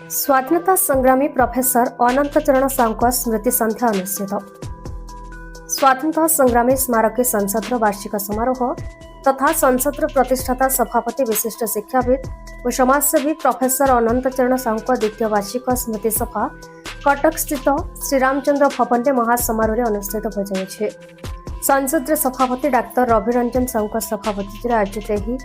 स्वाधीनता संग्रामी प्रोफेसर अनंत चरण साहू स्मृति संध्या अनुष्ठित। स्वाधीनता संग्रामी स्मारकी संसद वार्षिक समारोह तथा संसद प्रतिष्ठाता सभापति विशिष्ट शिक्षाविद और समाजसेवी प्रोफेसर अनंत चरण साहू द्वितीय वार्षिक स्मृति सभा कटक स्थित श्रीरामचंद्र भवन में महासमारोह अनुष्ठित हो जाए। संसद सभापति डाक्टर रविरंजन साहू सभापति आयोजित यह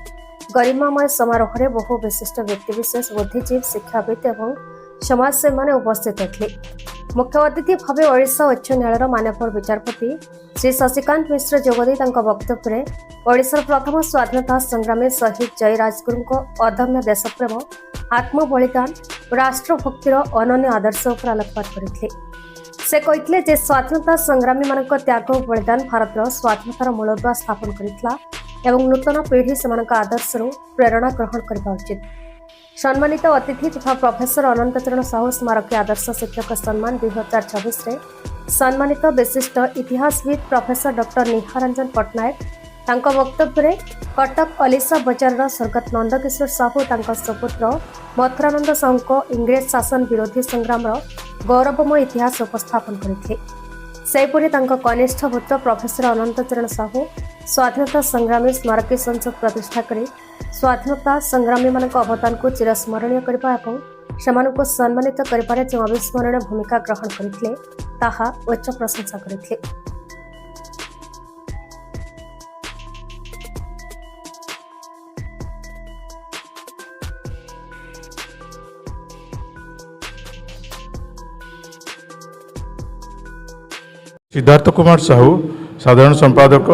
गरिमामय समारोह में बहु विशिष्ट व्यक्तिविशेष बुद्धिजीवी शिक्षाविद और समाजसेवी मैंने उपस्थित थे। मुख्य अतिथि भाव ओडिशा उच्च न्यायालय माननीय विचारपति श्री शशिकांत मिश्र जोगदे वक्तव्य में ओडिशार प्रथम स्वाधीनता संग्रामी शहीद जय राजगुरु को अदम्य देशप्रेम आत्म बलिदान राष्ट्रभक्तिर अनन्य आदर्श पर आलोकपात करते। से कहते जे स्वाधीनता संग्रामी मान त्याग और बलिदान भारतर स्वाधीनतार मूलदुआ स्थापन करथिला एवं नूतन पीढ़ी से आदर्श प्रेरणा ग्रहण करने उचित। सम्मानित अतिथि तथा प्रोफेसर अनंत चरण साहू स्मारकी आदर्श शिक्षक सम्मान 2024 रे सम्मानित विशिष्ट इतिहासविद प्रोफेसर डॉक्टर निहारंजन पट्टनायक तांको वक्तव्य में कटक अलीसा बजार स्वर्गत नंदकिशोर साहू तांको सुपुत्र मथुरानंद साहू को इंग्रेज शासन विरोधी संग्राम गौरवमय इतिहास उपस्थापन करते। सेहीपरि तांको कनिष्ठ पुत्र प्रोफेसर अनंत चरण साहू स्वाधीनता संग्रामी स्मारकी संसद प्रतिष्ठा करी स्वाधीनता संग्रामी मान अवदान को चिरस्मरणीय करने और सम्मानित करिबारे जो अविस्मरणीय भूमिका ग्रहण करथिले ताहा उच्च प्रशंसा करथिले। सिद्धार्थ कुमार साहू साधारण संपादक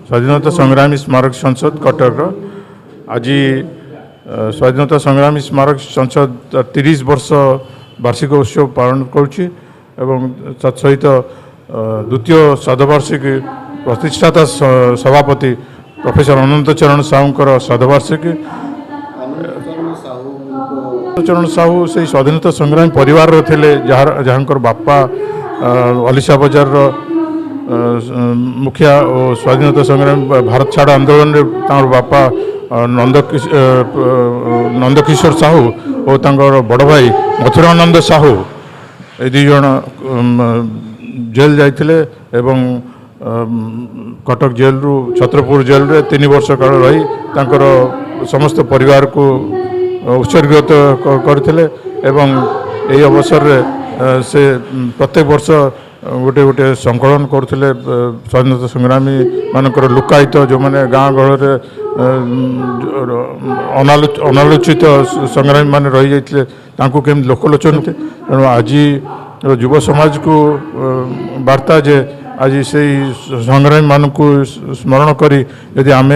स्वाधीनता संग्रामी स्मारक संसद कटक आज स्वाधीनता संग्रामी स्मारक संसद 30 वर्ष वार्षिक उत्सव पालन करुच्ची तत्सहित द्वितीय शतवार्षिकी प्रतिष्ठाता सभापति प्रोफेसर अनंत चरण साहू शतवार्षिकी चरण साहू से स्वाधीनता संग्रामी परिवार थे जहाँ बापा अलीसा बजार मुखिया और स्वाधीनता संग्राम भारत छाड़ आंदोलन में बापा नंदकिशोर साहू और बड़ भाई मथुरानंद साहू ए दुई जन जेल जाइथिले एवं कटक जेल रु छत्रपुर जेल रे 3 वर्ष काल रही तांकर समस्त परिवार को उत्सर्गित करथिले एवं एही अवसर रे से प्रत्येक वर्ष गोटे गोटे संकलन करते स्वाधीनता संग्रामी मानकर लुकायित जो मैंने गाँ गहल अनालोचित संग्रामी मान रही जाते केमी लोकलोचन थे। तेणु आज युव समाज को वार्ता जे आज से संग्रामी मान को स्मरण करी यदि आम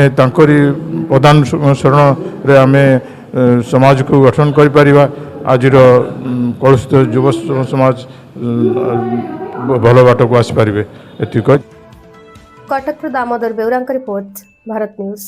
प्रधान शरण रे आम समाज को गठन कर आज कलुषित युव समाज भल बाट को आसपारे। Cuttack Damodar Beura report Bharat news.